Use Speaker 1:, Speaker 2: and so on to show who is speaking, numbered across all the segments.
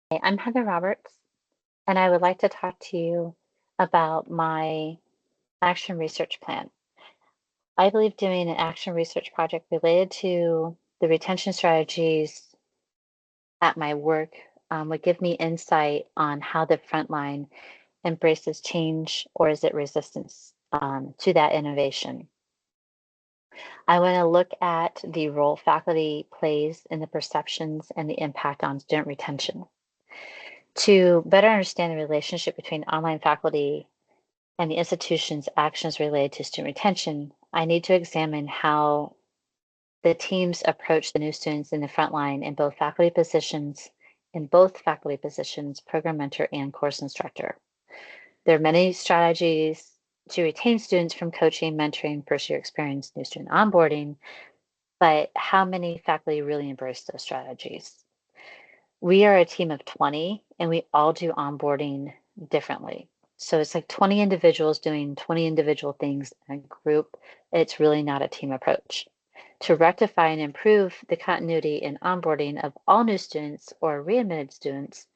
Speaker 1: Hey, I'm Heather Roberts, and I would like to talk to you about my action research plan. I believe doing an action research project related to the retention strategies at my work would give me insight on how the frontline embraces change or is it resistance to that innovation. I want to look at the role faculty plays in the perceptions and the impact on student retention. To better understand the relationship between online faculty and the institution's actions related to student retention, I need to examine how the teams approach the new students in the front line in both faculty positions, program mentor and course instructor. There are many strategies to retain students from coaching, mentoring, first year experience, new student onboarding, but how many faculty really embrace those strategies? We are a team of 20 and we all do onboarding differently. So it's like 20 individuals doing 20 individual things in a group. It's really not a team approach. To rectify and improve the continuity in onboarding of all new students or readmitted students,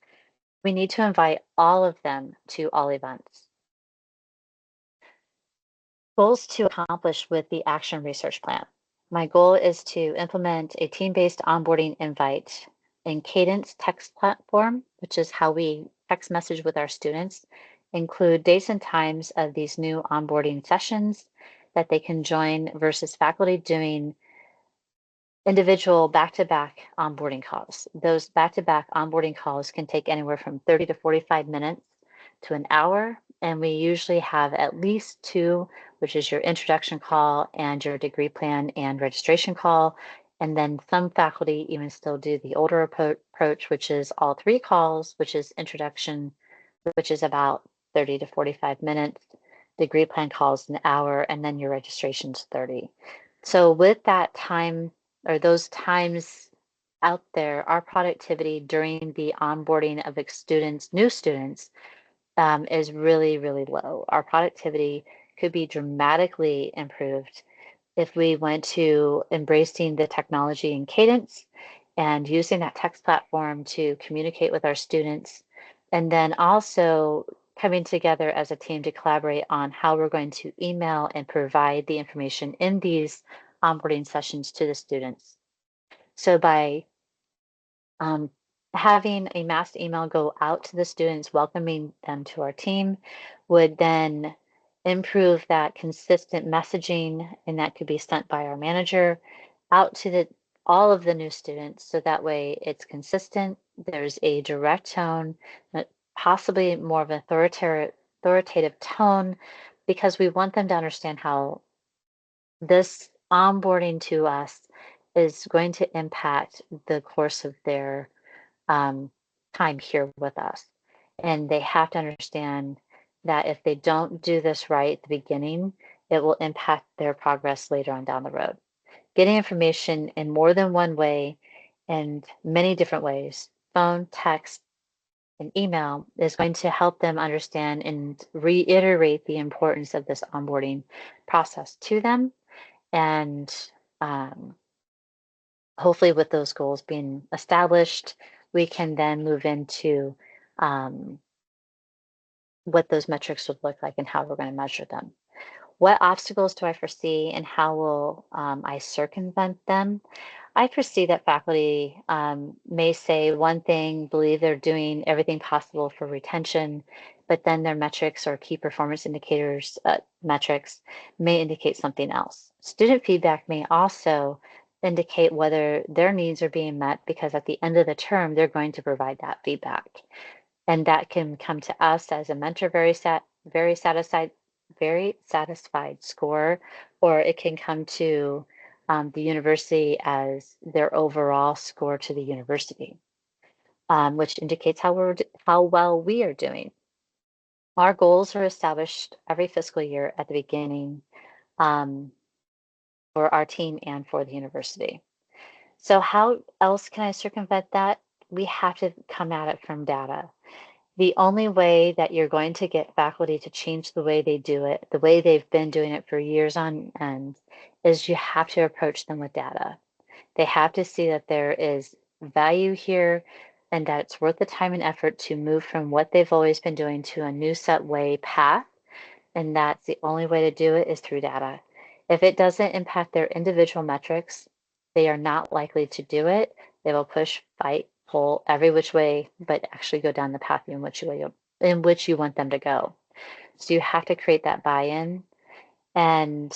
Speaker 1: we need to invite all of them to all events. Goals to accomplish with the action research plan. My goal is to implement a team-based onboarding invite in Cadence text platform, which is how we text message with our students, include dates and times of these new onboarding sessions that they can join versus faculty doing individual back-to-back onboarding calls. Those back-to-back onboarding calls can take anywhere from 30 to 45 minutes to an hour, and we usually have at least two, which is your introduction call and your degree plan and registration call. And then some faculty even still do the older approach, which is all three calls, which is introduction, which is about 30 to 45 minutes, degree plan calls an hour, and then your registration's 30. So with that time or those times out there, our productivity during the onboarding of new students, is really, really low. Our productivity could be dramatically improved if we went to embracing the technology in Cadence and using that text platform to communicate with our students, and then also coming together as a team to collaborate on how we're going to email and provide the information in these onboarding sessions to the students. So by um, having a mass email go out to the students, welcoming them to our team, would then improve that consistent messaging, and that could be sent by our manager out to all of the new students. So that way it's consistent, there's a direct tone, possibly more of an authoritative tone, because we want them to understand how this onboarding to us is going to impact the course of their um, time here with us. And they have to understand that if they don't do this right at the beginning, it will impact their progress later on down the road. Getting information in more than one way and many different ways, phone, text, and email, is going to help them understand and reiterate the importance of this onboarding process to them. And um, hopefully with those goals being established, we can then move into um, what those metrics would look like and how we're going to measure them. What obstacles do I foresee and how will I circumvent them? I foresee that faculty may say one thing, believe they're doing everything possible for retention, but then their metrics or key performance indicators metrics may indicate something else. Student feedback may also indicate whether their needs are being met, because at the end of the term, they're going to provide that feedback. And that can come to us as a mentor very satisfied score, or it can come to the university as their overall score to the university, which indicates how well we are doing. Our goals are established every fiscal year at the beginning um, for our team and for the university. So how else can I circumvent that? We have to come at it from data. The only way that you're going to get faculty to change the way they do it, the way they've been doing it for years on end, is you have to approach them with data. They have to see that there is value here. and that it's worth the time and effort to move from what they've always been doing to a new set way path. And that's the only way to do it is through data. If it doesn't impact their individual metrics, they are not likely to do it. They will push, fight, pull every which way, but actually go down the path in which you want them to go. So you have to create that buy-in and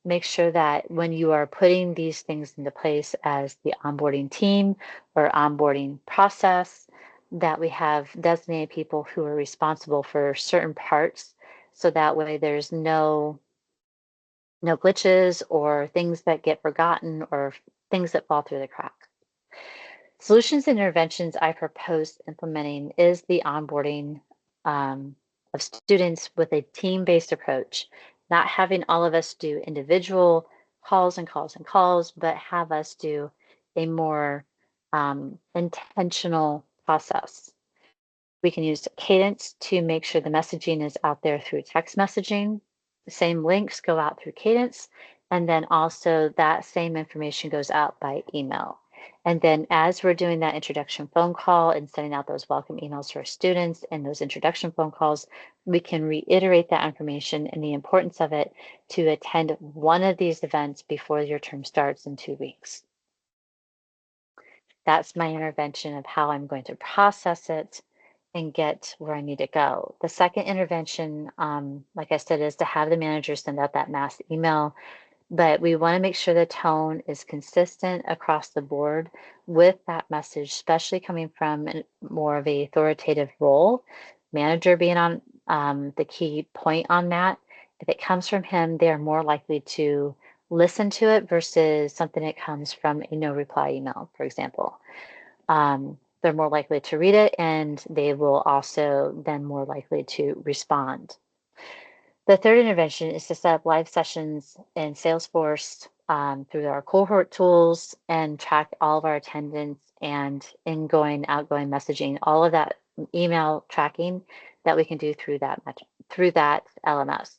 Speaker 1: make sure that when you are putting these things into place as the onboarding team or onboarding process, that we have designated people who are responsible for certain parts, so that way there's no glitches or things that get forgotten or things that fall through the cracks. Solutions and interventions I propose implementing is the onboarding of students with a team-based approach, not having all of us do individual calls and calls and calls, but have us do a more intentional process. We can use Cadence to make sure the messaging is out there through text messaging. The same links go out through Cadence, and then also that same information goes out by email. And then as we're doing that introduction phone call and sending out those welcome emails to our students and those introduction phone calls, we can reiterate that information and the importance of it to attend one of these events before your term starts in 2 weeks. That's my intervention of how I'm going to process it and get where I need to go. The second intervention, like I said, is to have the manager send out that mass email, but we want to make sure the tone is consistent across the board with that message, especially coming from more of a authoritative role, manager being on the key point on that. If it comes from him, they are more likely to listen to it versus something that comes from a no reply email, for example. They're more likely to read it, and they will also then more likely to respond. The third intervention is to set up live sessions in Salesforce through our cohort tools and track all of our attendance and ingoing, outgoing messaging, all of that email tracking that we can do through that LMS,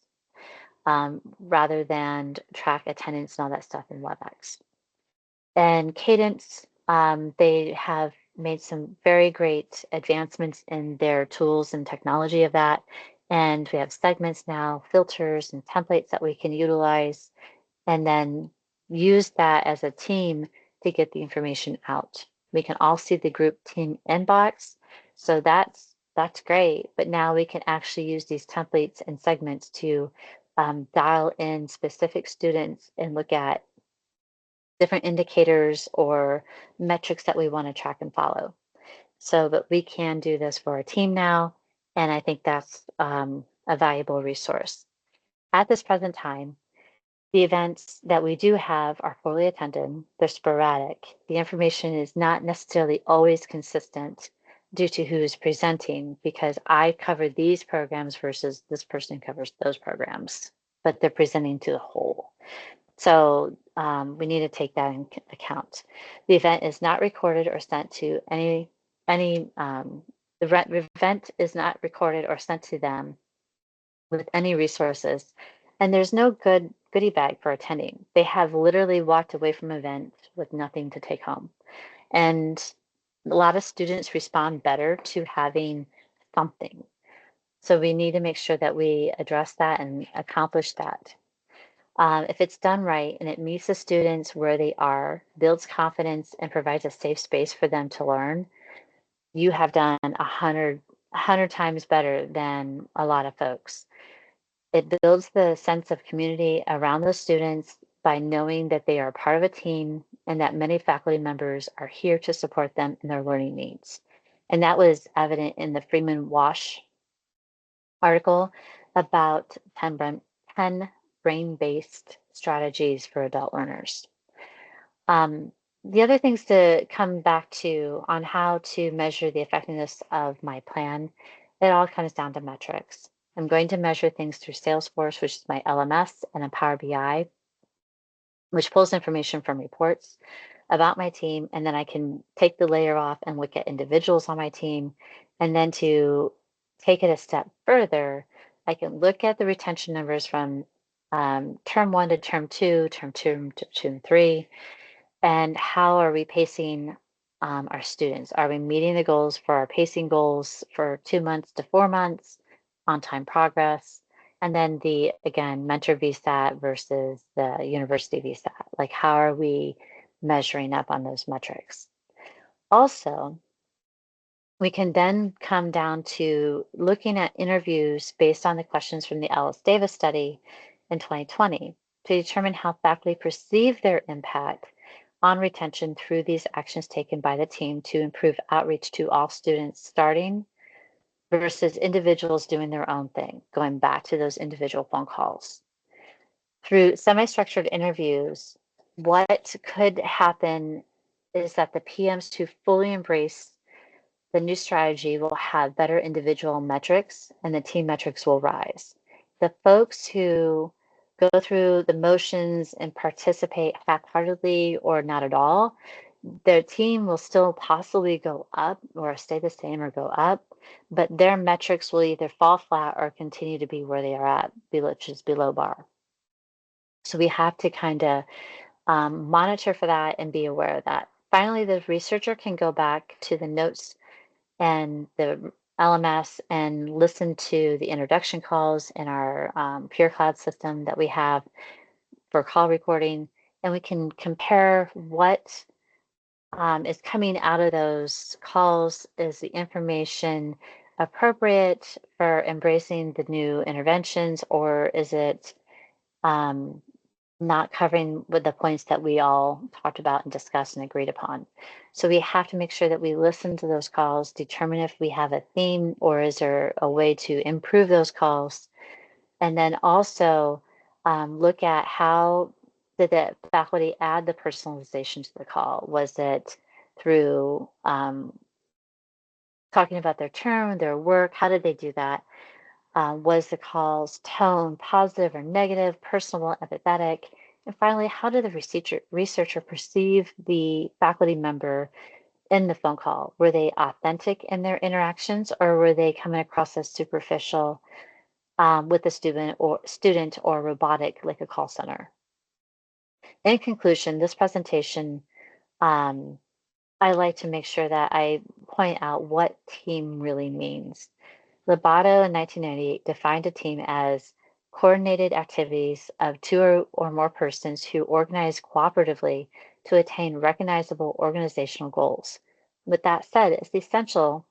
Speaker 1: rather than track attendance and all that stuff in WebEx. And Cadence, they have made some very great advancements in their tools and technology of that. And we have segments now, filters and templates that we can utilize, and then use that as a team to get the information out. We can all see the group team inbox. So that's great. But now we can actually use these templates and segments to dial in specific students and look at different indicators or metrics that we want to track and follow. So, but we can do this for our team now, and I think that's a valuable resource. At this present time, the events that we do have are poorly attended, they're sporadic. The information is not necessarily always consistent due to who is presenting, because I cover these programs versus this person covers those programs, but they're presenting to the whole. So we need to take that in account. The event is not recorded or sent to the event is not recorded or sent to them with any resources, and there's no goodie bag for attending. They have literally walked away from an event with nothing to take home, and a lot of students respond better to having something. So we need to make sure that we address that and accomplish that. If it's done right and it meets the students where they are, builds confidence, and provides a safe space for them to learn, you have done 100 times better than a lot of folks. It builds the sense of community around the students by knowing that they are part of a team and that many faculty members are here to support them in their learning needs. And that was evident in the Freeman Wash article about 10 brain-based strategies for adult learners. The other things to come back to on how to measure the effectiveness of my plan, it all comes down to metrics. I'm going to measure things through Salesforce, which is my LMS, and then Power BI, which pulls information from reports about my team, and then I can take the layer off and look at individuals on my team. And then to take it a step further, I can look at the retention numbers from term 1 to term 2, term 2 to term 3, and how are we pacing our students? Are we meeting the goals for our pacing goals for 2 months to 4 months, on-time progress? And then the, again, mentor VSAT versus the university VSAT. Like, how are we measuring up on those metrics? Also, we can then come down to looking at interviews based on the questions from the Alice Davis study in 2020 to determine how faculty perceive their impact on retention through these actions taken by the team to improve outreach to all students starting versus individuals doing their own thing, going back to those individual phone calls. Through semi-structured interviews, what could happen is that the PMs who fully embrace the new strategy will have better individual metrics and the team metrics will rise. The folks who go through the motions and participate half-heartedly or not at all, their team will still possibly go up or stay the same or go up, but their metrics will either fall flat or continue to be where they are at, which is below bar. So we have to kind of monitor for that and be aware of that. Finally, the researcher can go back to the notes and the LMS and listen to the introduction calls in our Pure Cloud system that we have for call recording, and we can compare what is coming out of those calls. Is the information appropriate for embracing the new interventions, or is it um, not covering with the points that we all talked about and discussed and agreed upon? So we have to make sure that we listen to those calls, determine if we have a theme or is there a way to improve those calls, and then also look at how did the faculty add the personalization to the call? Was it through talking about their term, their work? How did they do that? Was the call's tone positive or negative, personal, empathetic? And finally, how did the researcher perceive the faculty member in the phone call? Were they authentic in their interactions or were they coming across as superficial with the student or robotic like a call center? In conclusion, this presentation, um, I like to make sure that I point out what team really means. Lobato in 1998 defined a team as coordinated activities of two or more persons who organize cooperatively to attain recognizable organizational goals. With that said, it's essential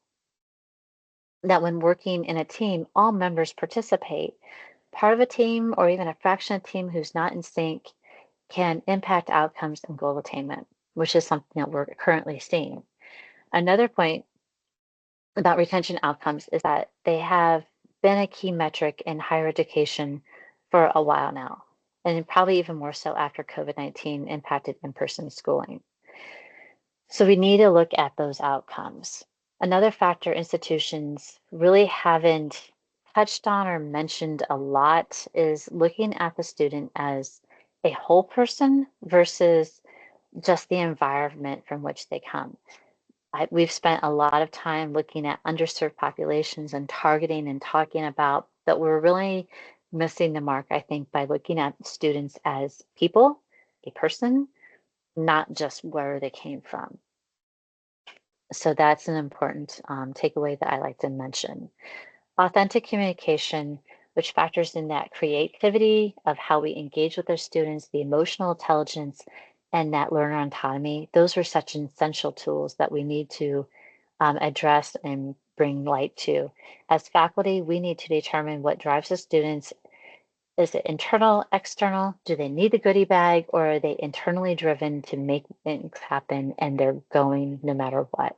Speaker 1: that when working in a team, all members participate. Part of a team or even a fraction of a team who's not in sync can impact outcomes and goal attainment, which is something that we're currently seeing. Another point about retention outcomes is that they have been a key metric in higher education for a while now, and probably even more so after COVID-19 impacted in-person schooling. So we need to look at those outcomes. Another factor institutions really haven't touched on or mentioned a lot is looking at the student as a whole person versus just the environment from which they come. We've spent a lot of time looking at underserved populations and targeting and talking about that. We're really missing the mark, I think, by looking at students as people, a person, not just where they came from. So that's an important takeaway that I like to mention. Authentic communication, which factors in that creativity of how we engage with our students, the emotional intelligence, and that learner autonomy. Those are such essential tools that we need to address and bring light to. As faculty, we need to determine what drives the students. Is it internal, external? Do they need the goodie bag, or are they internally driven to make things happen and they're going no matter what?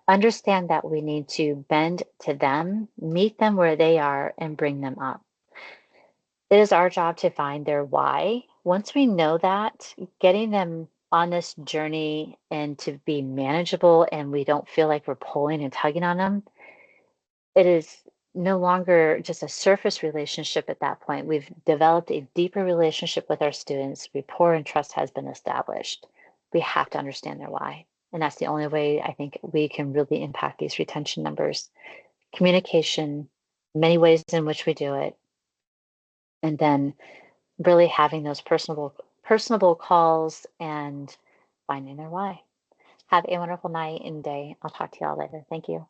Speaker 1: Understand that we need to bend to them, meet them where they are, and bring them up. It is our job to find their why. Once we know that, getting them on this journey and to be manageable and we don't feel like we're pulling and tugging on them, it is no longer just a surface relationship at that point. We've developed a deeper relationship with our students. Rapport and trust has been established. We have to understand their why. And that's the only way I think we can really impact these retention numbers. Communication, many ways in which we do it, and then really having those personable calls and finding their why. Have a wonderful night and day. I'll talk to y'all later. Thank you.